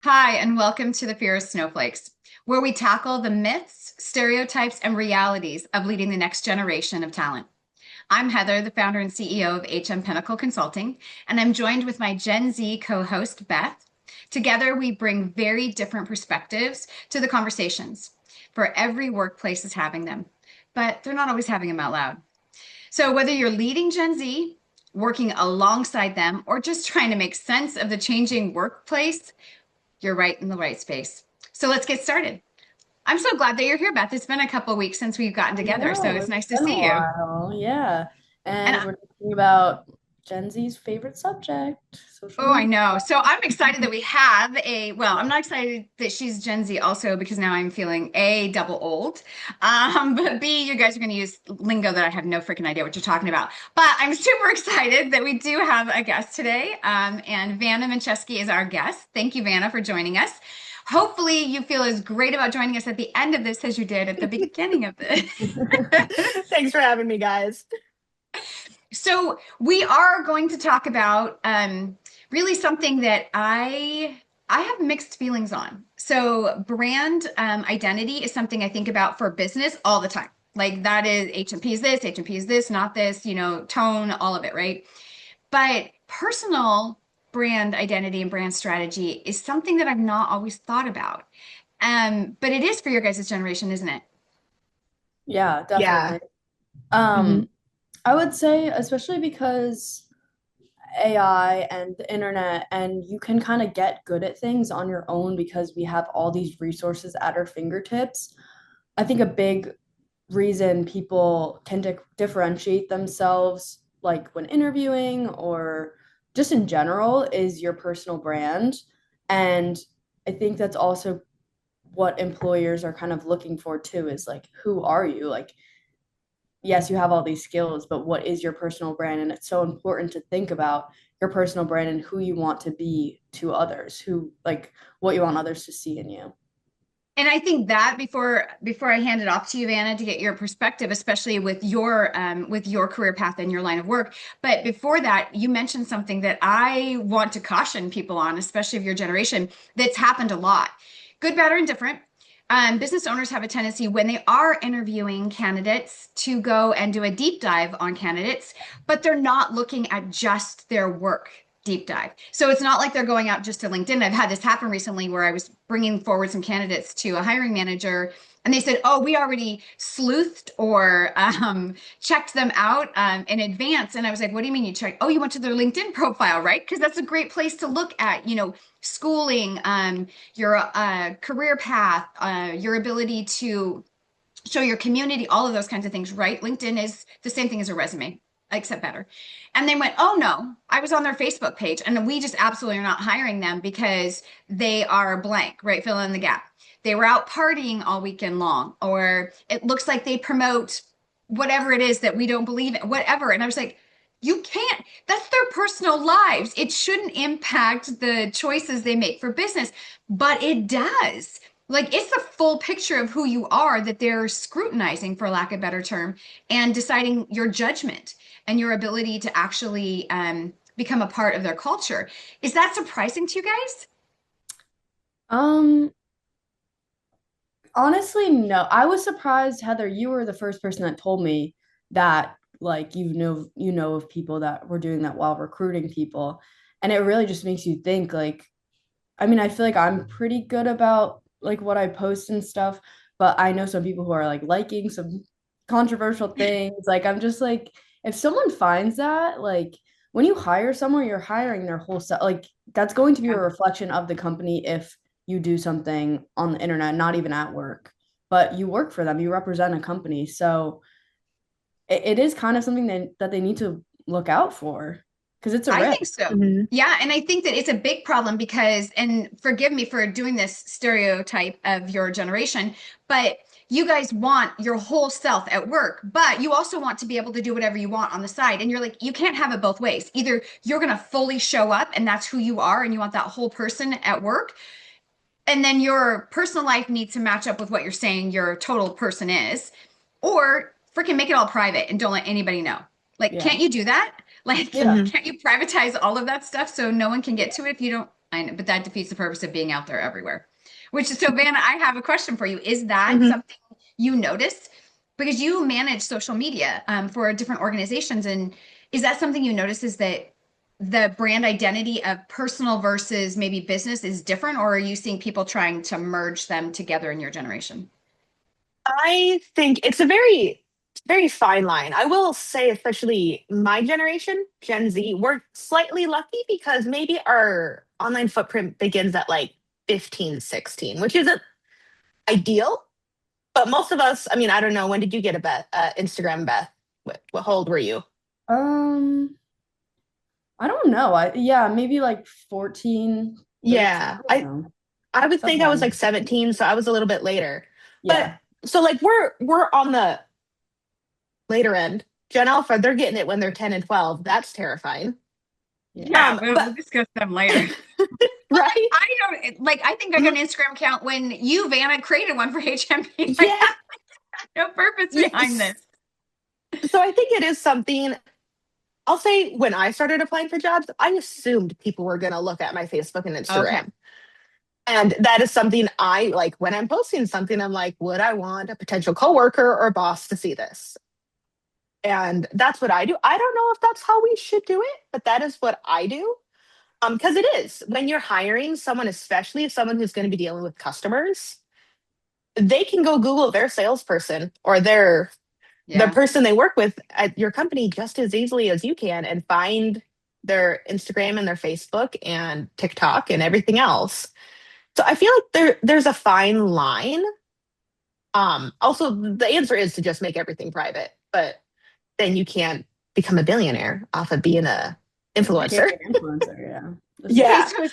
Hi, and welcome to the Fear of Snowflakes, where we tackle the myths, stereotypes, and realities of leading the next generation of talent. I'm Heather, the founder and CEO of HM Pinnacle Consulting, and I'm joined with my Gen Z co host, Beth. Together, we bring very different perspectives to the conversations, for every workplace is having them, but they're not always having them out loud. So, whether you're leading Gen Z, working alongside them, or just trying to make sense of the changing workplace, you're right in the right space. So let's get started. I'm so glad that you're here, Beth. It's been a couple of weeks since we've gotten I together, so know, it's it's nice to been a see you. while. Yeah. And And we're talking about Gen Z's favorite subject, social oh, I media. know. So I'm excited that we have well, I'm not excited that she's Gen Z also because now I'm feeling A, double old. But B, you guys are going to use lingo that I have no freaking idea what you're talking about. But I'm super excited that we do have a guest today. And Vanna Mencheski is our guest. Thank you, Vanna, for joining us. Hopefully, you feel as great about joining us at the end of this as you did at the beginning of this. Thanks for having me, guys. So we are going to talk about really something that I have mixed feelings on. So brand identity is something I think about for business all the time. Like that is HMP is this, HMP is this, not this, tone, all of it, right? But personal brand identity and brand strategy is something that I've not always thought about. But it is for your guys' generation, isn't it? Yeah, Yeah. definitely. hmm Um, I would say, especially because AI and the internet, and you can kind of get good at things on your own because we have all these resources at our fingertips. I think a big reason people can differentiate themselves, like when interviewing or just in general, is your personal brand. And I think that's also what employers are kind of looking for too, is like, who are you? Like, yes, you have all these skills, but what is your personal brand? And it's so important to think about your personal brand and who you want to be to others, who like what you want others to see in you. And I think that before I hand it off to you, Vanna, to get your perspective, especially with your career path and your line of work. But before that, you mentioned something that I want to caution people on, especially of your generation, that's happened a lot. Good, bad, or indifferent. Business owners have a tendency when they are interviewing candidates to go and do a deep dive on candidates, but they're not looking at just their work deep dive. So it's not like they're going out just to LinkedIn. I've had this happen recently where I was bringing forward some candidates to a hiring manager and they said, "Oh, we already sleuthed or checked them out in advance." And I was like, "What do you mean you checked? Oh, you went to their LinkedIn profile, right? Because that's a great place to look at, schooling, your career path, your ability to show your community, all of those kinds of things, right? LinkedIn is the same thing as a resume, except better." And they went, "Oh no, I was on their Facebook page and we just absolutely are not hiring them because they are blank, right? Fill in the gap. They were out partying all weekend long, or it looks like they promote whatever it is that we don't believe in, whatever." And I was like, you can't, that's their personal lives. It shouldn't impact the choices they make for business, but it does. Like it's the full picture of who you are that they're scrutinizing, for lack of a better term, and deciding your judgment and your ability to actually become a part of their culture. Is that surprising to you guys? Um, Honestly, no. I was surprised, Heather, you were the first person that told me that like you know of people that were doing that while recruiting people. And it really just makes you think like I mean, I feel like I'm pretty good about like what I post and stuff, but I know some people who are like liking some controversial things. Like I'm just like if someone finds that, like when you hire someone, you're hiring their whole self. Like that's going to be a Yeah. reflection of the company if you do something on the internet, not even at work, but you work for them, you represent a company. So it is kind of something that they need to look out for because it's a I risk. think so. hmm Yeah, and I think that it's a big problem because, and forgive me for doing this stereotype of your generation, but you guys want your whole self at work, but you also want to be able to do whatever you want on the side. And you're like, you can't have it both ways. Either you're going to fully show up and that's who you are and you want that whole person at work, and then your personal life needs to match up with what you're saying your total person is, or freaking make it all private and don't let anybody know. Like, Yeah. can't you do that? Like, Yeah. hmm can't you privatize all of that stuff so no one can get to it if you don't? I know, but that defeats the purpose of being out there everywhere. Which is so, Vanna, I have a question for you. Is that Hmm. something you noticed? Because you manage social media for different organizations, and is that something you notice is that the brand identity of personal versus maybe business is different, or are you seeing people trying to merge them together in your generation? I think it's a very fine line. I will say, especially my generation, Gen Z, we're slightly lucky because maybe our online footprint begins at like 15, 16, which isn't ideal. But most of us, I mean, I don't know, when did you get a Instagram, Beth? How old were you? Um, I don't know. Yeah, maybe like 14, 13. Yeah, I don't know. I would think I was like Sometime. 17, so I was a little bit later. But Yeah. so like we're on the later end. Gen Alpha, they're getting it when they're 10 and 12. That's terrifying. Yeah. Yeah, we'll But discuss them later. But like, right? I don't like. I think I got an Instagram account when you, Vanna, created one for HMP. Like, Yeah, no purpose behind yes. this. So I think it is something. I'll say when I started applying for jobs, I assumed people were going to look at my Facebook and Okay. Instagram. And that is something I like when I'm posting something, I'm like, would I want a potential coworker or boss to see this? And that's what I do. I don't know if that's how we should do it, but that is what I do. Because it is when you're hiring someone, especially someone who's going to be dealing with customers, they can go Google their salesperson or the Yeah. person they work with at your company just as easily as you can and find their Instagram and their Facebook and TikTok and everything else. So I feel like there's a fine line. Also the answer is to just make everything private, but then you can't become a billionaire off of being a You can't influencer. be an influencer. Yeah. This is Okay, Yeah. so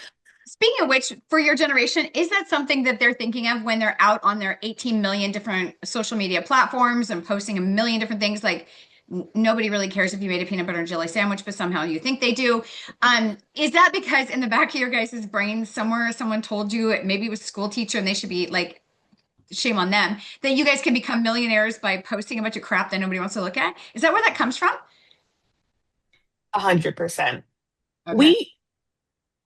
speaking of which, for your generation, is that something that they're thinking of when they're out on their 18 million different social media platforms and posting a million different things? Like nobody really cares if you made a peanut butter and jelly sandwich, but somehow you think they do. Is that because in the back of your guys' brains somewhere someone told you, maybe it was a school teacher and they should be like, shame on them, that you guys can become millionaires by posting a bunch of crap that nobody wants to look at? Is that where that comes from? 100%. Okay. We,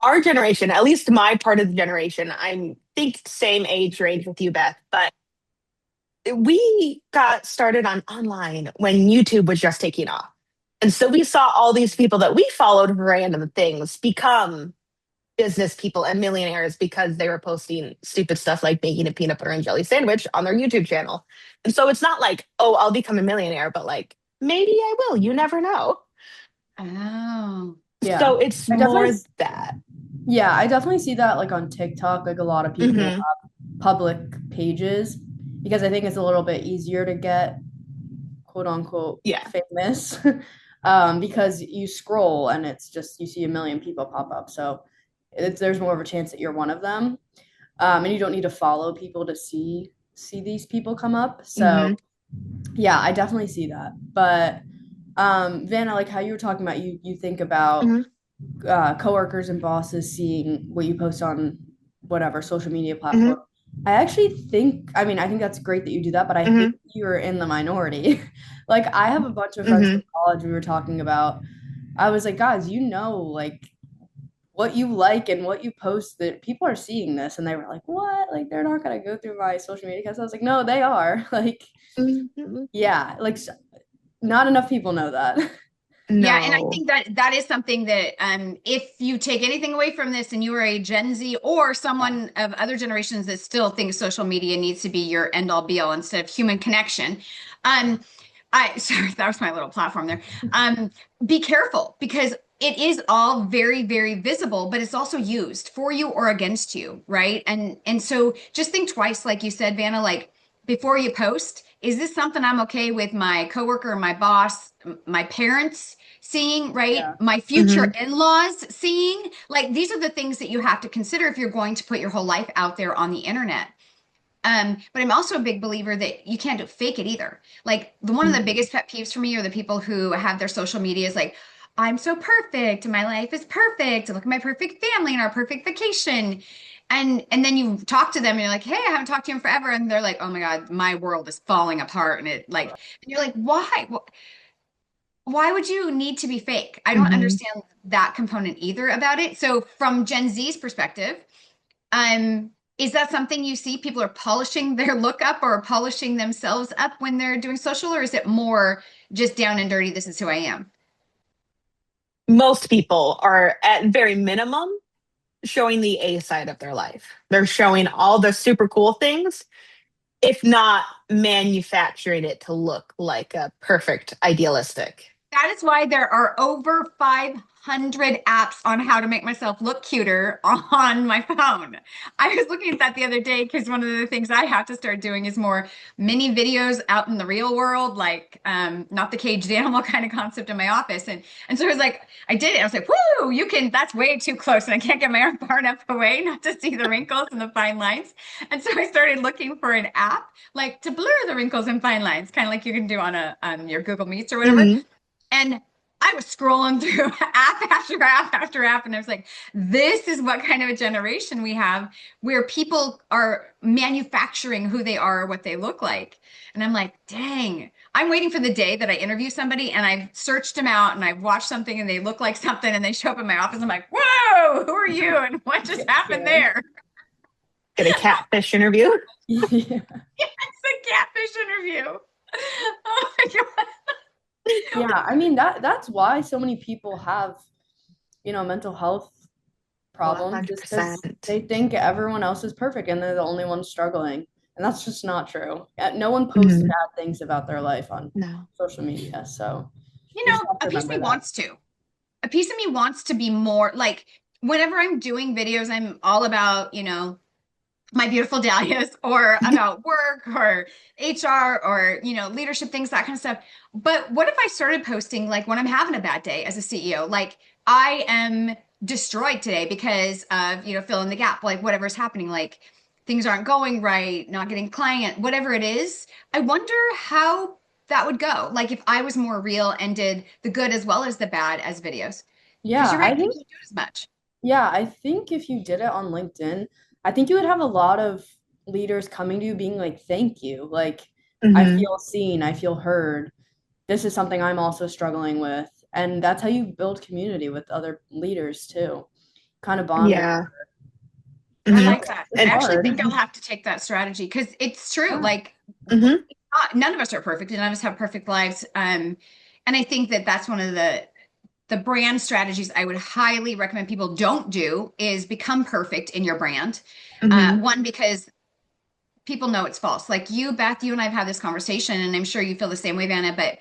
our generation, at least my part of the generation, I think same age range with you, Beth, but we got started on online when YouTube was just taking off. And so we saw all these people that we followed for random things become business people and millionaires because they were posting stupid stuff like making a peanut butter and jelly sandwich on their YouTube channel. And so it's not like, oh, I'll become a millionaire, but like, maybe I will. You never know. Oh. Yeah. So it's I definitely more that. Yeah, I definitely see that like on TikTok, like a lot of people Hmm. have public pages because I think it's a little bit easier to get quote unquote Yeah. famous because you scroll and it's just you see a million people pop up. So there's more of a chance that you're one of them. And you don't need to follow people to see these people come up. So Hmm. yeah, I definitely see that. But Vanna, like how you were talking about you think about Hmm. coworkers and bosses seeing what you post on whatever social media platform. Hmm. I actually think, I mean, I think that's great that you do that, but I think Hmm. you're in the minority. Like, I have a bunch of friends Hmm. from college we were talking about. I was like, guys, like what you like and what you post that people are seeing this. And they were like, what? Like, they're not going to go through my social media accounts. I was like, no, they are. Like, Hmm. yeah, like, not enough people know that. Yeah, and I No. think that that is something that if you take anything away from this and you are a Gen Z or someone of other generations that still thinks social media needs to be your end all be all instead of human connection, I sorry, that was my little platform there. Be careful because it is all very, very visible, but it's also used for you or against you, right? And so just think twice, like you said, Vanna, like before you post, is this something I'm okay with my coworker, my boss, my parents seeing, right? Yeah. My future Hmm. in-laws seeing? Like these are the things that you have to consider if you're going to put your whole life out there on the internet. But I'm also a big believer that you can't fake it either. Like one of the biggest pet peeves for me are the people who have their social media is like, I'm so perfect and my life is perfect. And look at my perfect family and our perfect vacation. And then you talk to them and you're like, hey, I haven't talked to you in forever. And they're like, oh my God, my world is falling apart. And it like, and you're like, why? why would you need to be fake? I don't Hmm. understand that component either about it. So from Gen Z's perspective, um, is that something you see people are polishing their look up or polishing themselves up when they're doing social, or is it more just down and dirty, this is who I am? Most people are at very minimum showing the A side of their life. They're showing all the super cool things, if not manufacturing it to look like a perfect idealistic. That is why there are over 500 apps on how to make myself look cuter on my phone. I was looking at that the other day because one of the things I have to start doing is more mini videos out in the real world, like not the caged animal kind of concept in my office. And so I was like, I did it. I was like, whoo, you can, that's way too close. And I can't get my arm far enough away not to see the wrinkles and the fine lines. And so I started looking for an app like to blur the wrinkles and fine lines, kind of like you can do on a your Google Meets or whatever. Hmm. And I was scrolling through app after app after app, and I was like, this is what kind of a generation we have where people are manufacturing who they are, what they look like. And I'm like, dang, I'm waiting for the day that I interview somebody and I've searched them out and I've watched something and they look like something and they show up in my office. I'm like, whoa, who are you? And what just Get happened scared. there? Get a catfish interview. Yeah. It's a catfish interview. Oh my God. Yeah, I mean that's why so many people have, mental health problems just because 100%. they think everyone else is perfect and they're the only ones struggling. And that's just not true. No one posts Hmm. bad things about their life on No. social media. So You we just know, have a to piece of remember me that. wants to. A piece of me wants to be more like whenever I'm doing videos, I'm all about, my beautiful dahlias or about work or HR or, leadership things, that kind of stuff. But what if I started posting like when I'm having a bad day as a CEO, like I am destroyed today because of, fill in the gap, like whatever's happening, like things aren't going right, not getting client, whatever it is. I wonder how that would go. Like if I was more real and did the good as well as the bad as videos. Because Yeah, you're I right, you think can't do it as much. yeah, I think if you did it on LinkedIn, I think you would have a lot of leaders coming to you being like, "Thank you. Like I Hmm. feel seen, I feel heard. This is something I'm also struggling with." And that's how you build community with other leaders too. Kind of bond with. Yeah. I Hmm. like that. I It's And actually hard. think I'll have to take that strategy because it's true. Yeah. Like, hmm none of us are perfect, and none of us have perfect lives. And I think that that's one of the brand strategies I would highly recommend people don't do is become perfect in your brand. hmm One, because people know it's false. Like you, Beth, you and I have had this conversation, and I'm sure you feel the same way, Vanna. But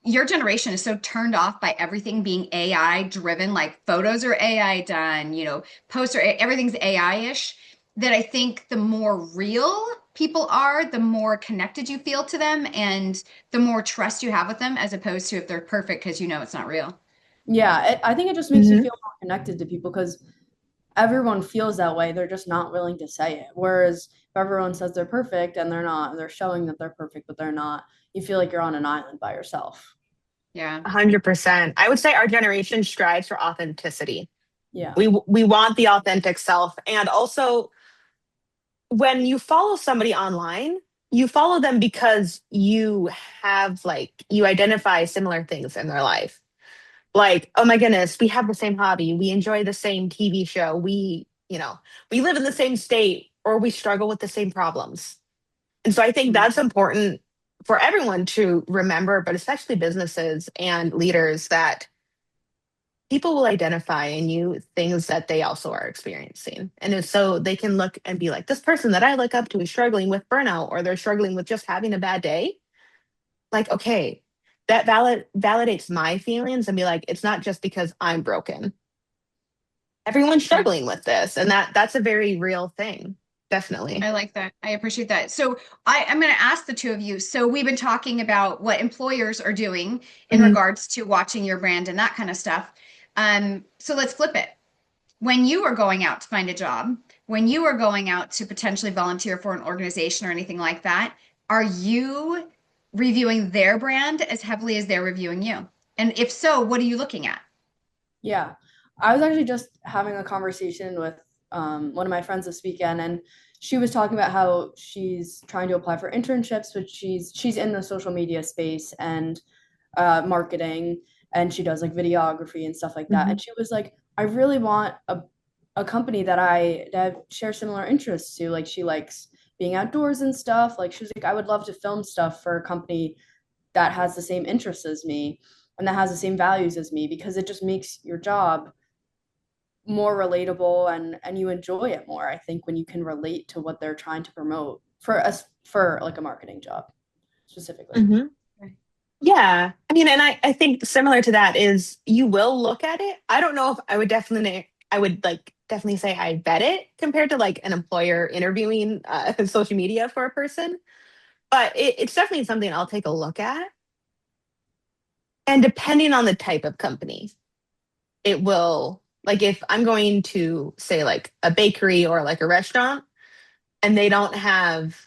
your generation is so turned off by everything being AI driven, like photos are AI done, posts are everything's AI-ish, that I think the more real people are, the more connected you feel to them and the more trust you have with them as opposed to if they're perfect because it's not real. Yeah, I think it just makes you hmm feel more connected to people because everyone feels that way. They're just not willing to say it. Whereas if everyone says they're perfect and they're not, and they're showing that they're perfect, but they're not, you feel like you're on an island by yourself. Yeah. 100%. I would say our generation strives for authenticity. Yeah. We want the authentic self. And also, when you follow somebody online, you follow them because you have you identify similar things in their life. Like, oh my goodness, we have the same hobby, we enjoy the same TV show, we live in the same state, or we struggle with the same problems. And so I think that's important for everyone to remember, but especially businesses and leaders, that people will identify in you things that they also are experiencing. So they can look and be like, this person that I look up to is struggling with burnout, or they're struggling with just having a bad day. Like, okay, that validates my feelings and be like, it's not just because I'm broken. Everyone's Yeah. struggling with this. And that's a very real thing. Definitely. I like that. I appreciate that. So I'm going to ask the two of you. So we've been talking about what employers are doing in Hmm. regards to watching your brand and that kind of stuff. So let's flip it. When you are going out to find a job, when you are going out to potentially volunteer for an organization or anything like that, are you reviewing their brand as heavily as they're reviewing you? And if so, what are you looking at? Yeah. I was actually just having a conversation with one of my friends this weekend, and she was talking about how she's trying to apply for internships, but she's in the social media space, and marketing, and she does like videography and stuff like that. Mhm. And she was like, I really want a company that share similar interests to. Like she likes being outdoors and stuff. Like she was like, I would love to film stuff for a company that has the same interests as me and that has the same values as me, because it just makes your job more relatable, and you enjoy it more, I think, when you can relate to what they're trying to promote for us, for like a marketing job specifically. Mhm. Yeah. I mean, and I think similar to that is you will look at it. I don't know if I would like definitely say I vet it compared to like an employer interviewing social media for a person, but it's definitely something I'll take a look at. And depending on the type of company, it will, like, if I'm going to say like a bakery or like a restaurant and they don't have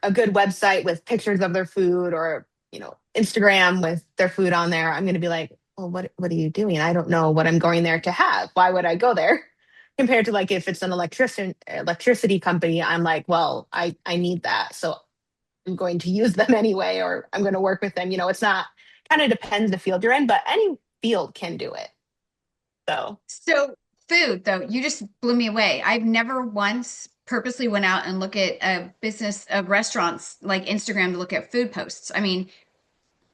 a good website with pictures of their food or, Instagram with their food on there, I'm going to be like, well, what are you doing? I don't know what I'm going there to have. Why would I go there? Compared to like if it's an electricity company, I'm like, well, I need that. So I'm going to use them anyway, or I'm going to work with them. It's not, kind of depends the field you're in, but any field can do it. So, So food, though, you just blew me away. I've never once purposely went out and look at a business of restaurants like Instagram to look at food posts. I mean,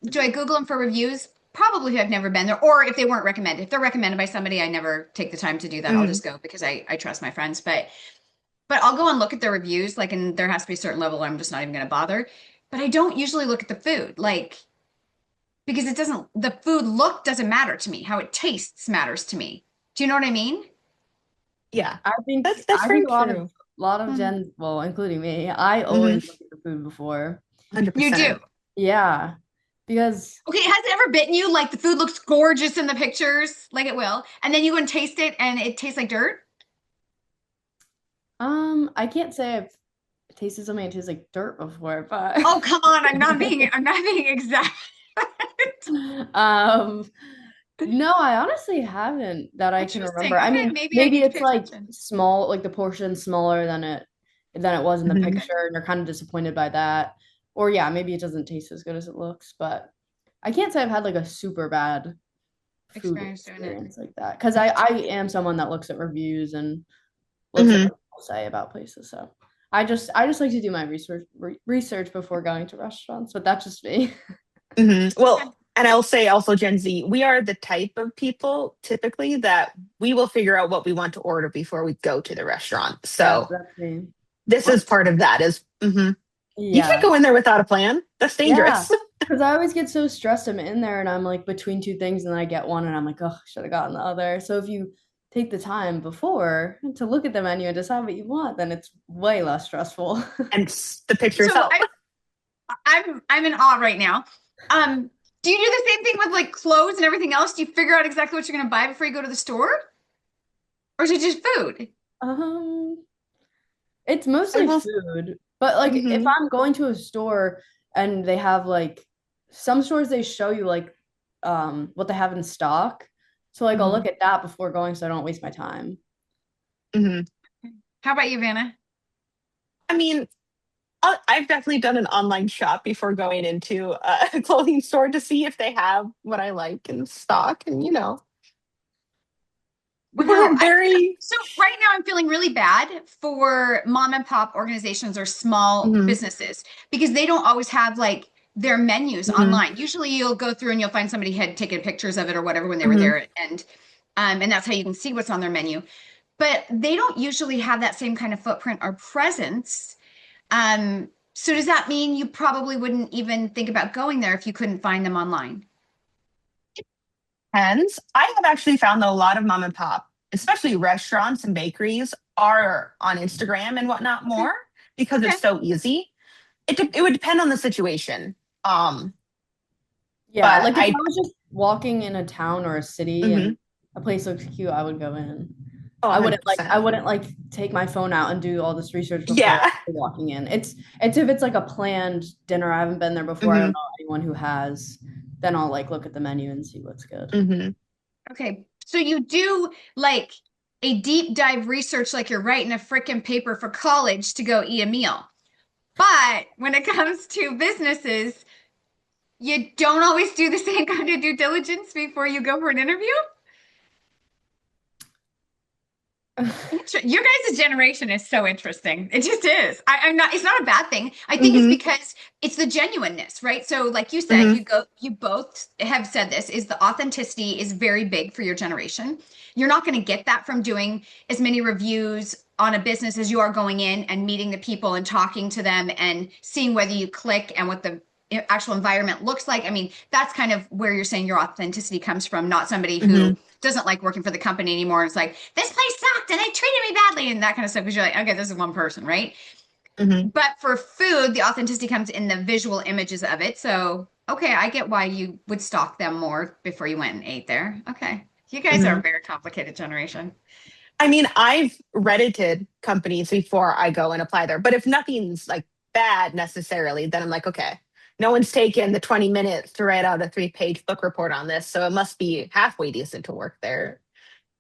do I Google them for reviews? Probably if I've never been there, or if they weren't recommended. If they're recommended by somebody, I never take the time to do that. I'll mhm, just go because I trust my friends. But I'll go and look at the reviews, like, and there has to be a certain level I'm just not even going to bother. But I don't usually look at the food, like, because it doesn't, the food look doesn't matter to me. How it tastes matters to me. Do you know what I mean? yeah, I think that's I think very a lot of true. Hmm. Gen, well, including me, I Hmm. always look at the food before. You do. 100%. Yeah, because Okay, has it ever bitten you like the food looks gorgeous in the pictures, like it will, and then you go and taste it and it tastes like dirt? I can't say I've tasted something that tastes like dirt before, but Oh, come on. I'm not being exact. um no, I honestly haven't that I can Interesting. remember. I Okay, mean, maybe I maybe need to it's pay like attention. small, like the portion smaller than it was in the Hmm. picture, and you're kind of disappointed by that. Or yeah, maybe it doesn't taste as good as it looks, but I can't say I've had like a super bad food Experience doing it. experience like that. Because I am someone that looks at reviews and looks at Hmm. what people say about places. So I just like to do my research before going to restaurants, but that's just me. Okay. Well, and I'll say also, Gen Z, we are the type of people typically that we will figure out what we want to order before we go to the restaurant. Yeah, So that's me. this is What? part of that is, you can't Yeah. go in there without a plan. That's Yeah. dangerous. Because I always get so stressed. I'm in there and I'm like between two things, and then I get one and I'm like, oh, should have gotten the other. So if you take the time before to look at the menu and decide what you want, then it's way less stressful. And the pictures So help. I'm in awe right now. Um, do you do the same thing with like clothes and everything else? Do you figure out exactly what you're gonna buy before you go to the store? Or is it just food? Um, it's I mostly will. food, but like if Mhm. I'm going to a store and they have like some stores, they show you like what they have in stock. So like I'll look Mhm. at that before going so I don't waste my time. Mhm. How about you, Vanna? I mean, I've definitely done an online shop before going into a clothing store to see if they have what I like in stock. And, Wow. very. So right now I'm feeling really bad for mom and pop organizations or small Mhm. businesses because they don't always have like their menus Mhm. online. Usually you'll go through and you'll find somebody had taken pictures of it or whatever when they were Mhm. there and that's how you can see what's on their menu. But they don't usually have that same kind of footprint or presence. So does that mean you probably wouldn't even think about going there if you couldn't find them online? Depends. I have actually found that a lot of mom and pop, especially restaurants and bakeries, are on Instagram and whatnot Okay. more because it's Okay. so easy. It would depend on the situation. Yeah, But like if I was just walking in a town or a city mhm. and a place looks cute, I would go in. Oh, I 100%. wouldn't like take my phone out and do all this research before Yeah. walking in. It's if it's like a planned dinner, I haven't been there before, I don't Hmm. know anyone who has, then I'll like look at the menu and see what's good. Hmm. Okay. So you do like a deep dive research like you're writing a freaking paper for college to go eat a meal. But when it comes to businesses, You don't always do the same kind of due diligence before you go for an interview? Your guys' generation is so interesting. It just is. I'm not, it's not a bad thing. I think it's Hmm. because it's the genuineness, right? So, like you said, Hmm. you both have said this, is the authenticity is very big for your generation. You're not going to get that from doing as many reviews on a business as you are going in and meeting the people and talking to them and seeing whether you click and what the actual environment looks like. I mean, that's kind of where you're saying your authenticity comes from, not somebody Hmm. who doesn't like working for the company anymore. It's like, this place sucked and they treated me badly and that kind of stuff. Because you're like, okay, this is one person, right? Hmm. But for food, the authenticity comes in the visual images of it. So, okay, I get why you would stalk them more before you went and ate there. Okay. You guys are Hmm. a very complicated generation. I mean, I've Reddited companies before I go and apply there, but if nothing's like bad necessarily, then I'm like, okay, no one's taken the 20 minutes to write out a 3-page book report on this, so it must be halfway decent to work there.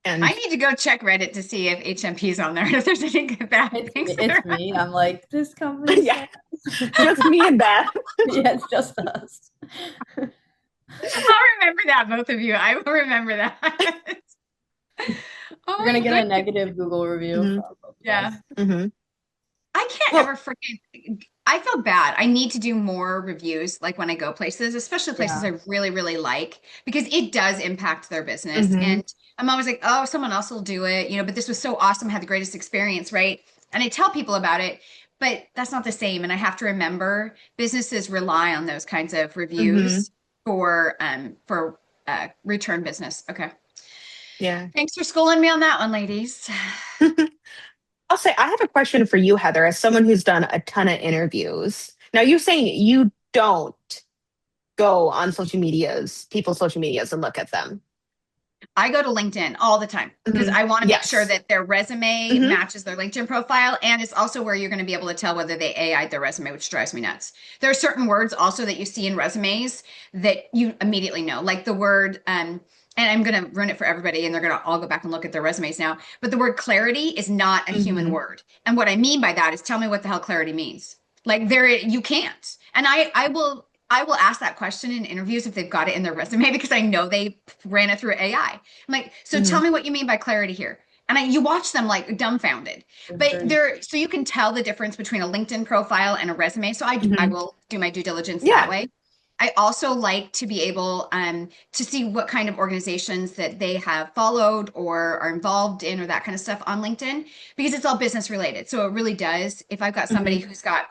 I And need to go check Reddit to see if HMP is on there, if there's any good bad things that It's are. me. I'm like, this company yeah, sucks. just me and Beth. Yeah, it's just us. I'll remember that, both of you. I will remember that. Oh We're my gonna get a goodness. negative Google review Hmm. from both of Yeah. us. Hmm. I can't Well, ever forget. I feel bad. I need to do more reviews, like when I go places, especially places Yeah. I really, really like, because it does impact their business. hmm. And I'm always like, oh, someone else will do it, but this was so awesome, had the greatest experience, right? And I tell people about it, but that's not the same. And I have to remember businesses rely on those kinds of Hmm. reviews for return business. Okay. Yeah. Thanks for schooling me on that one, ladies. I'll say I have a question for you, Heather, as someone who's done a ton of interviews. Now, you're saying you don't go on people's social medias and look at them. I go to LinkedIn all the time because Hmm. I want to make sure Yes. that their resume Hmm. matches their LinkedIn profile. And it's also where you're going to be able to tell whether they AI'd their resume, which drives me nuts. There are certain words also that you see in resumes that you immediately know, like the word, and I'm going to ruin it for everybody and they're going to all go back and look at their resumes now. But the word clarity is not a human Hmm. word. And what I mean by that is tell me what the hell clarity means. Like you can't. And I will ask that question in interviews if they've got it in their resume because I know they ran it through AI. I'm like, so Hmm. tell me what you mean by clarity here. And you watch them like dumbfounded, For but sure. so you can tell the difference between a LinkedIn profile and a resume. So I Hmm. will do my due diligence that Yeah. way. I also like to be able to see what kind of organizations that they have followed or are involved in or that kind of stuff on LinkedIn because it's all business related. So it really does. If I've got somebody Hmm. who's got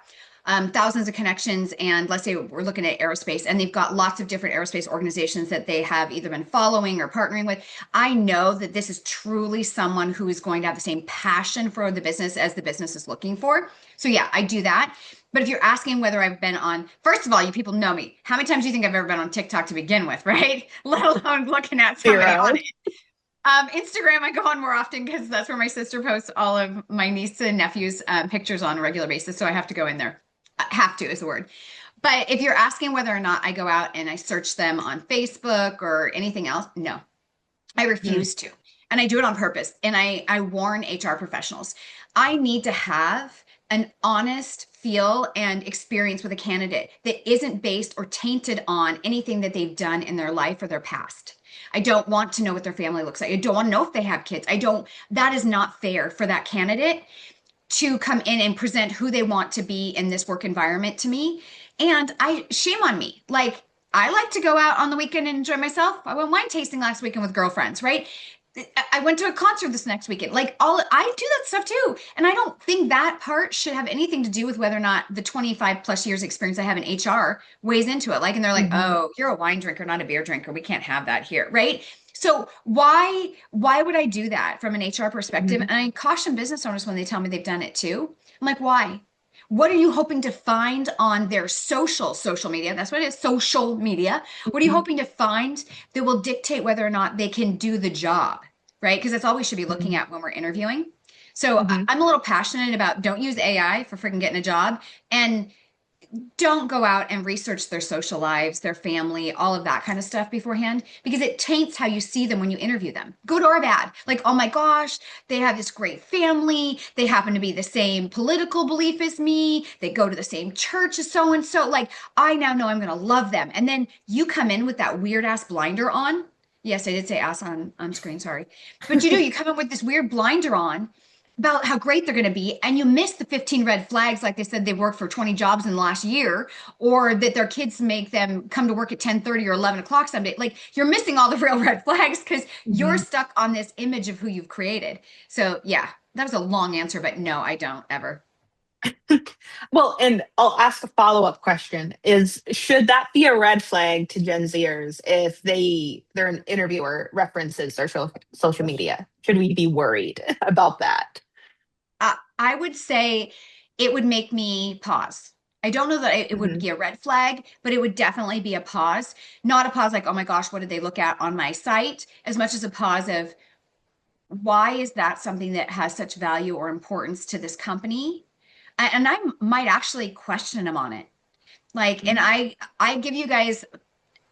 thousands of connections, and let's say we're looking at aerospace, and they've got lots of different aerospace organizations that they have either been following or partnering with. I know that this is truly someone who is going to have the same passion for the business as the business is looking for. So yeah, I do that. But if you're asking whether I've been on, first of all, you people know me. How many times do you think I've ever been on TikTok to begin with, right? Let alone looking at somebody on Zero. it. Instagram, I go on more often because that's where my sister posts all of my niece and nephew's pictures on a regular basis. So I have to go in there. Have to is the word. But if you're asking whether or not I go out and I search them on Facebook or anything else, no, I Hmm. refuse to. And I do it on purpose. And I warn HR professionals. I need to have an honest feel and experience with a candidate that isn't based or tainted on anything that they've done in their life or their past. I don't want to know what their family looks like. I don't want to know if they have kids. That is not fair for that candidate to come in and present who they want to be in this work environment to me. And shame on me. Like, I like to go out on the weekend and enjoy myself. I went wine tasting last weekend with girlfriends, right? I went to a concert this next weekend. Like I do that stuff too. And I don't think that part should have anything to do with whether or not the 25 plus years experience I have in HR weighs into it. Like, and they're like, Hmm. oh, you're a wine drinker, not a beer drinker. We can't have that here. Right. So why would I do that from an HR perspective? Hmm. And I caution business owners when they tell me they've done it too. I'm like, why? What are you hoping to find on their social media? That's what it is, social media. What are you Hmm. hoping to find that will dictate whether or not they can do the job, right? Because that's all we should be looking at when we're interviewing. So Hmm. I'm a little passionate about don't use AI for freaking getting a job. And don't go out and research their social lives, their family, all of that kind of stuff beforehand, because it taints how you see them when you interview them, good or bad. Like, oh my gosh, they have this great family. They happen to be the same political belief as me. They go to the same church as so and so. Like, I now know I'm going to love them. And then you come in with that weird ass blinder on. Yes, I did say ass on screen, sorry. But you come in with this weird blinder on about how great they're going to be, and you miss the 15 red flags, like they said they worked for 20 jobs in the last year, or that their kids make them come to work at 10:30 or 11 o'clock someday. Like, you're missing all the real red flags because you're Mhm. stuck on this image of who you've created. So yeah, that was a long answer, but no, I don't ever. Well, and I'll ask a follow-up question is should that be a red flag to Gen Zers if their interviewer references their social media? Should we be worried about that? I would say it would make me pause. I don't know that it would Hmm. be a red flag, but it would definitely be a pause. Not a pause like, oh my gosh, what did they look at on my site? As much as a pause of, why is that something that has such value or importance to this company? And I might actually question them on it. Like, and I give you guys,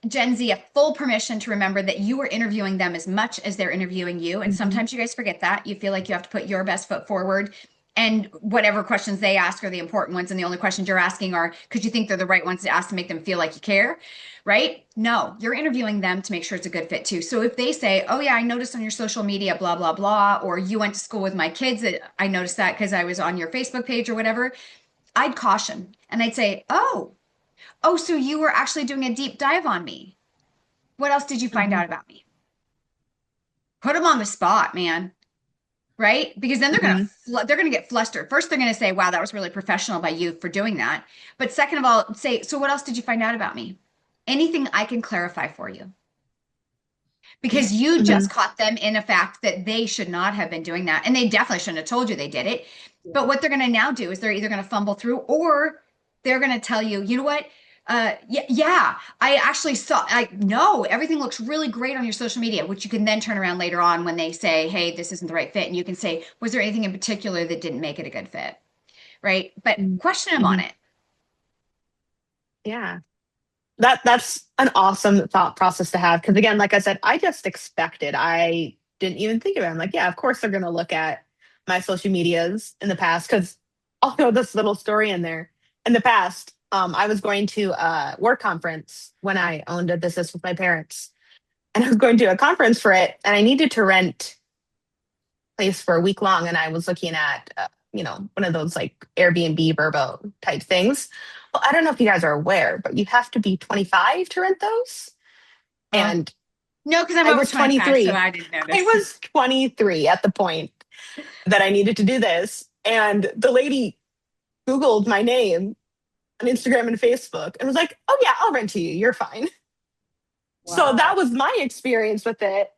Gen Z, a full permission to remember that you are interviewing them as much as they're interviewing you. And Mhm. sometimes you guys forget that. You feel like you have to put your best foot forward. And whatever questions they ask are the important ones. And the only questions you're asking are because you think they're the right ones to ask to make them feel like you care, right? No, you're interviewing them to make sure it's a good fit too. So if they say, oh, yeah, I noticed on your social media, blah, blah, blah, or you went to school with my kids, I noticed that because I was on your Facebook page or whatever, I'd caution and I'd say, oh, so you were actually doing a deep dive on me. What else did you find Mhm. out about me? Put them on the spot, man. Right? Because then Hmm. they're gonna get flustered. First, they're gonna say, "Wow, that was really professional by you for doing that." But second of all, say, "So what else did you find out about me? Anything I can clarify for you?" Because you Hmm. just caught them in a fact that they should not have been doing that, and they definitely shouldn't have told you they did it. Yeah. But what they're gonna now do is they're either gonna fumble through or they're gonna tell you, you know what? Yeah, I actually saw. I know everything looks really great on your social media, which you can then turn around later on when they say, "Hey, this isn't the right fit," and you can say, "Was there anything in particular that didn't make it a good fit?" Right? But question them on Hmm. it. Yeah. That's an awesome thought process to have. Because again, like I said, I just expected. I didn't even think of it. I'm like, yeah, of course they're gonna look at my social medias in the past. Because I'll throw this little story in there. In the past, I was going to a work conference when I owned a business with my parents, and I was going to a conference for it, and I needed to rent a place for a week long, and I was looking at one of those like Airbnb Verbo type things. Well, I don't know if you guys are aware, but you have to be 25 to rent those. Oh, And no, because I'm I over was 25, so 23. I didn't I notice. was 23 at the point that I needed to do this. And the lady Googled my name on Instagram and Facebook and was like, oh, yeah, I'll rent to you. You're fine. So that Wow. was my experience with it.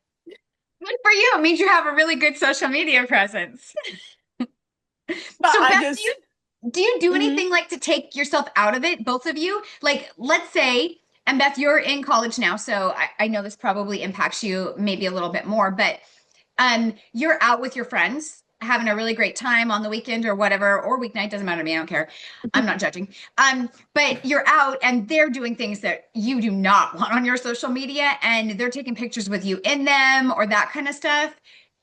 Good for you. It means you have a really good social media presence. But So I Beth, just, do you do mhm, anything like to take yourself out of it, both of you? Like, let's say, and Beth, you're in college now, so I know this probably impacts you maybe a little bit more, but you're out with your friends having a really great time on the weekend or whatever, or weeknight, doesn't matter to me, I don't care. I'm not judging. But you're out and they're doing things that you do not want on your social media, and they're taking pictures with you in them or that kind of stuff.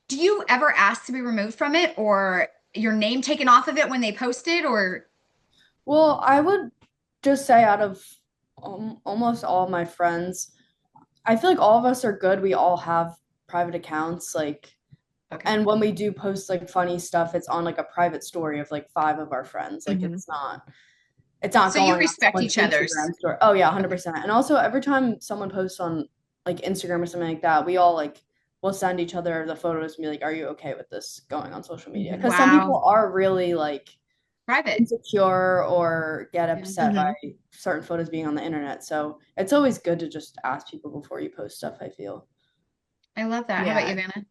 Do you ever ask to be removed from it or your name taken off of it when they post it? Or Well, I would just say out of almost all my friends, I feel like all of us are good. We all have private accounts, like, okay. and when we do post like funny stuff, it's on like a private story of like five of our friends. Like mhm. it's not So you going on respect someone's each other's. Instagram story. Oh yeah, Okay. 100%. And also every time someone posts on like Instagram or something like that, we all like will send each other the photos and be like, "Are you okay with this going on social media?" Mhm. Because some Wow. people are really like Private. insecure or get Yeah. upset by Mhm. certain photos being on the internet. So it's always good to just ask people before you post stuff, I feel. I love that. How about you, Yeah. Vanna?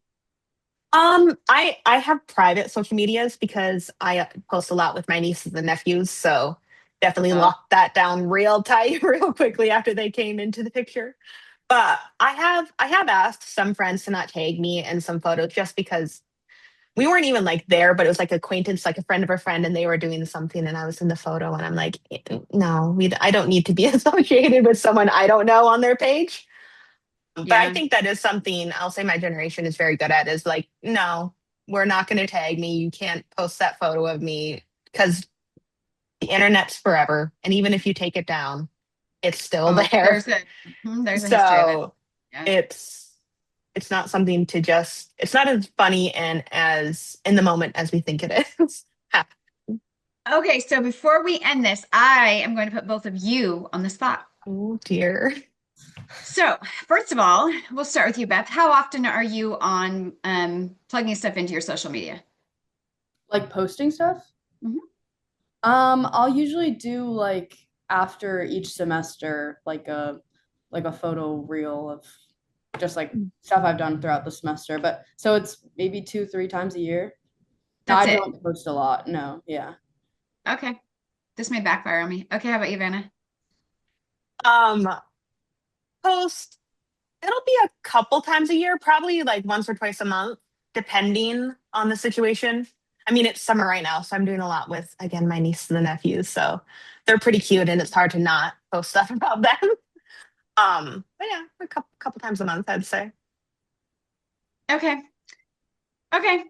I have private social medias because I post a lot with my nieces and nephews, so definitely Oh, locked that down real tight, real quickly after they came into the picture. But I have asked some friends to not tag me in some photos just because we weren't even like there, but it was like acquaintance, like a friend of a friend, and they were doing something, and I was in the photo, and I'm like, no, I don't need to be associated with someone I don't know on their page. But I Yeah. think that is something I'll say my generation is very good at is like, no, we're not going to tag me. You can't post that photo of me because the internet's forever. And even if you take it down, it's still Oh, there. there's a history of it. So Yeah. it's it's not something to just it's not as funny and as in the moment as we think it is. Okay, so before we end this, I am going to put both of you on the spot. Oh dear. So, first of all, we'll start with you, Beth. How often are you on plugging stuff into your social media? Like posting stuff. Mhm. I'll usually do like after each semester, like a photo reel of just like stuff I've done throughout the semester. But so it's maybe 2, 3 times a year. No, That's I it. don't post a lot. No, yeah. Okay. This may backfire on me. Okay, how about you, Vanna? Um, Post it'll be a couple times a year, probably like once or twice a month, depending on the situation. I mean, it's summer right now, so I'm doing a lot with, again, my nieces and nephews. So they're pretty cute and it's hard to not post stuff about them. But yeah, a couple times a month, I'd say. Okay. Okay.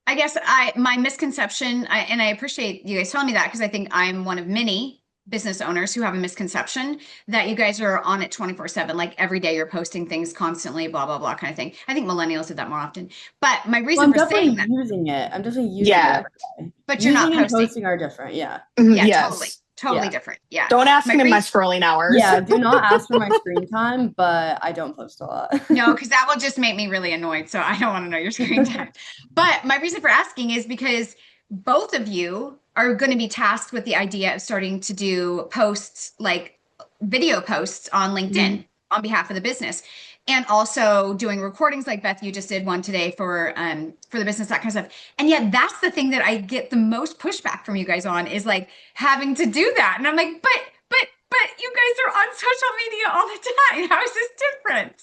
I guess my misconception, and I appreciate you guys telling me that because I think I'm one of many business owners who have a misconception that you guys are on it 24/7, like every day you're posting things constantly, blah, blah, blah kind of thing. I think millennials do that more often. But my Well, reason I'm for saying definitely that, using it. I'm definitely using it Yeah. every day. but you're not Using and posting. posting are different. Yeah. Mhm, Yeah, totally. yes. Totally Yeah. different. Yeah. Don't ask My me my reason scrolling hours. Yeah. Do not ask for my screen time, but I don't post a lot. No, because that will just make me really annoyed. So I don't want to know your screen time. But my reason for asking is because both of you are going to be tasked with the idea of starting to do posts, like video posts on Mhm. LinkedIn on behalf of the business. And also doing recordings like Beth, you just did one today for the business, that kind of stuff. And yet that's the thing that I get the most pushback from you guys on is like having to do that. And I'm like, but you guys are on social media all the time. How is this different?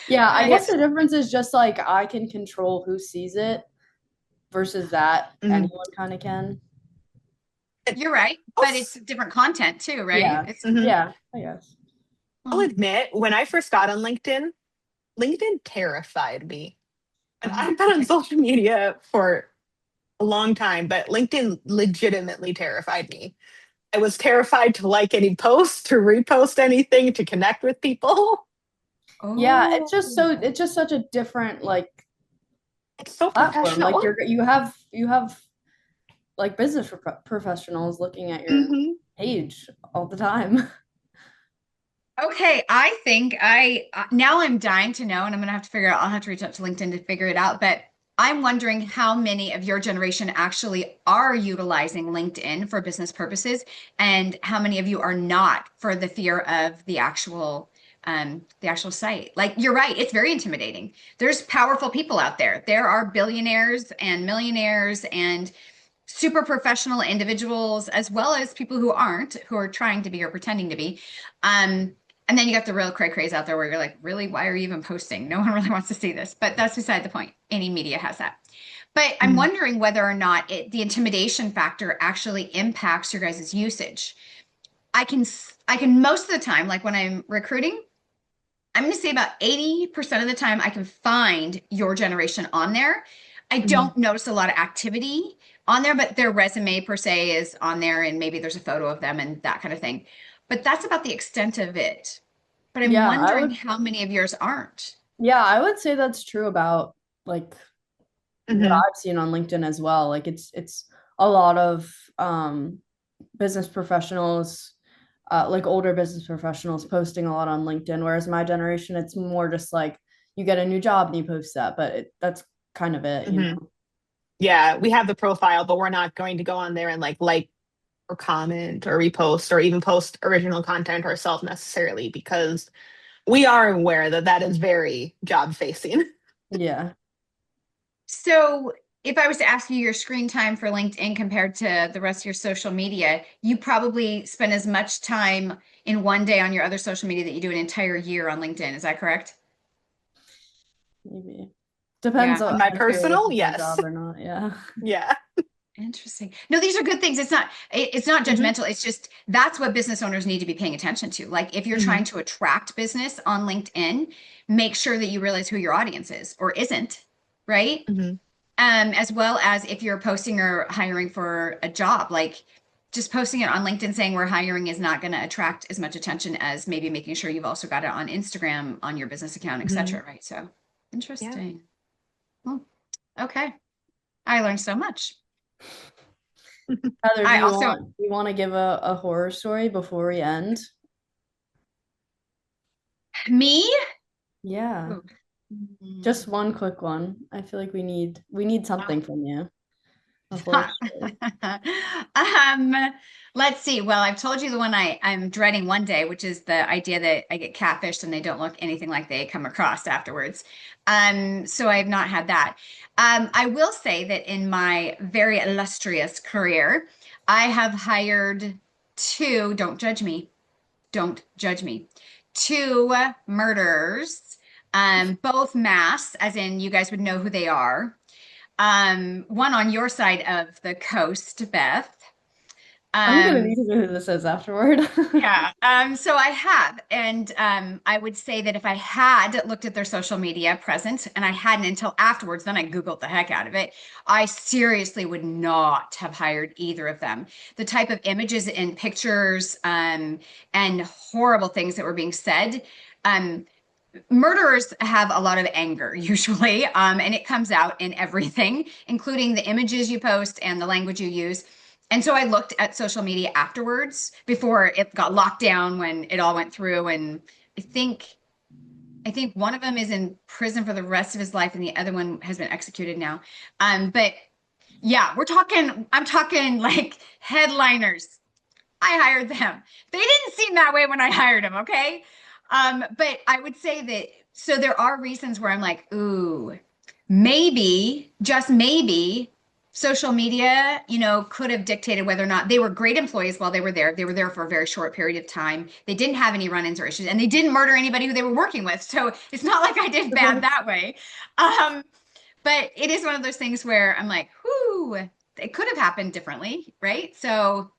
Yeah, I And guess Well, the difference is just like I can control who sees it versus that mhm. anyone kind of can. you're right, but it's different content too, right? Yeah. It's Mhm. Yeah, I guess. I'll oh, admit, when I first got on LinkedIn, LinkedIn terrified me. And oh, I've been on okay. social media for a long time, but LinkedIn legitimately terrified me. I was terrified to like any post, to repost anything, to connect with people. Yeah, Oh, it's just such a different like It's so platform. Like professional. you have like business professionals looking at your Hmm. page all the time. okay. I think I now I'm dying to know, and I'm gonna have to figure out. I'll have to reach out to LinkedIn to figure it out. But I'm wondering how many of your generation actually are utilizing LinkedIn for business purposes, and how many of you are not for the fear of the actual site. Like you're right, it's very intimidating. There's powerful people out there. There are billionaires and millionaires and super professional individuals as well as people who aren't who are trying to be or pretending to be and then you got the real cray craze out there where you're like really why are you even posting no one really wants to see this but that's beside the point any media has that but I'm wondering whether or not the intimidation factor actually impacts your guys' usage. I can most of the time like when I'm recruiting I'm going to say about 80% of the time I can find your generation on there. I Hmm. don't notice a lot of activity on there, but their resume per se is on there and maybe there's a photo of them and that kind of thing. But that's about the extent of it. But I'm Yeah, wondering how many of yours aren't. I would say that's true about like what Hmm. I've seen on LinkedIn as well. Like it's a lot of business professionals, like older business professionals posting a lot on LinkedIn, whereas my generation, it's more just like you get a new job and you post that, but that's kind of it, you Hmm. know? Yeah, we have the profile, but we're not going to go on there and like or comment or repost or even post original content ourselves necessarily because we are aware that that is very job facing. Yeah. So if I was to ask you your screen time for LinkedIn compared to the rest of your social media, you probably spend as much time in one day on your other social media that you do an entire year on LinkedIn. Is that correct? Maybe. Depends Yeah. on On my if you're personal, looking for a job yes. or not. Yeah. Yeah. Interesting. No, these are good things. It's not Hmm. judgmental. It's just that's what business owners need to be paying attention to. Like if you're trying Hmm. to attract business on LinkedIn, make sure that you realize who your audience is or isn't, right? Hmm. As well as if you're posting or hiring for a job, like just posting it on LinkedIn saying we're hiring is not going to attract as much attention as maybe making sure you've also got it on Instagram, on your business account, Hmm. etc. Right? So Yeah. interesting. Hmm. Okay. I learned so much. Heather, I also, do you want to give a horror story before we end? me? Yeah. Ooh. Just one quick one. I feel like we need something from you. A horror story. Um, let's see. Well, I've told you the one I'm dreading one day, which is the idea that I get catfished and they don't look anything like they come across afterwards. So I've not had that. I will say that in my very illustrious career, I have hired two, don't judge me, don't judge me, two murderers, both mass, as in you guys would know who they are. One on your side of the coast, Beth. I'm gonna need Um, to know who this is afterward. yeah. So I have, and I would say that if I had looked at their social media present, and I hadn't until afterwards, then I Googled the heck out of it. I seriously would not have hired either of them. The type of images and pictures, and horrible things that were being said. Um, Murderers have a lot of anger usually, and it comes out in everything, including the images you post and the language you use. And so I looked at social media afterwards before it got locked down when it all went through. And I think I think one of them is in prison for the rest of his life, and the other one has been executed now. But yeah, I'm talking like headliners. I hired them. They didn't seem that way when I hired them, okay? But I would say that so there are reasons where I'm like, ooh, maybe, just maybe, social media, could have dictated whether or not they were great employees while they were there. They were there for a very short period of time. They didn't have any run-ins or issues, and they didn't murder anybody who they were working with. So it's not like I did bad that way. Um, but it is one of those things where I'm like, whoo, it could have happened differently, right? So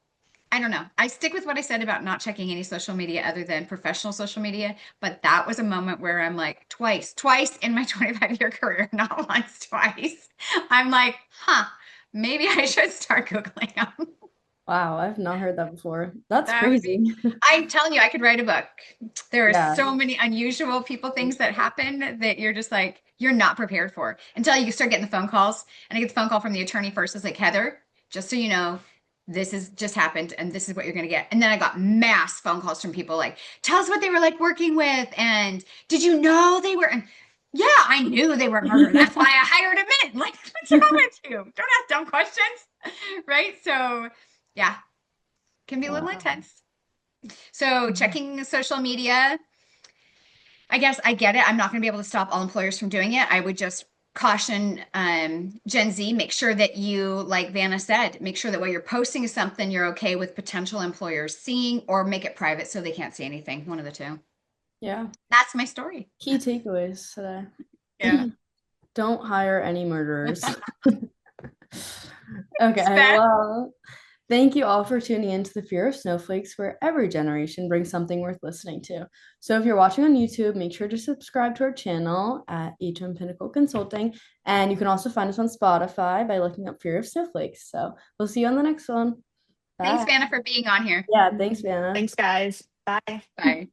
I don't know. I stick with what I said about not checking any social media other than professional social media. But that was a moment where I'm like, twice in my 25-year career, not once, twice. I'm like, maybe I should start Googling them. Wow, I've not heard that before. That's That would crazy. be, I'm telling you, I could write a book. There are Yeah. so many unusual things that happen that you're just like, you're not prepared for until you start getting the phone calls. And I get the phone call from the attorney first. It's like, Heather, just so you know, this has just happened and this is what you're going to get. And then I got mass phone calls from people like, tell us what they were like working with. And did you know they were? And yeah, I knew they were a murderer. That's why I hired them in. Like, what's wrong with you? Don't ask dumb questions. Right. So, yeah, can be a little Wow. intense. So checking social media, I guess I get it. I'm not going to be able to stop all employers from doing it. I would just caution Gen Z, make sure that you, like Vanna said, make sure that what you're posting is something you're okay with potential employers seeing, or make it private so they can't see anything. One of the two. Yeah. That's my story. Key takeaways today. Yeah. Don't hire any murderers. Thanks, Okay, Beth. well, thank you all for tuning in to the Fear of Snowflakes, where every generation brings something worth listening to. So if you're watching on YouTube, make sure to subscribe to our channel at HM Pinnacle Consulting. And you can also find us on Spotify by looking up Fear of Snowflakes. So we'll see you on the next one. Thanks, Bye. Vanna, for being on here. Yeah, thanks, Vanna. Thanks, guys. Bye. Bye.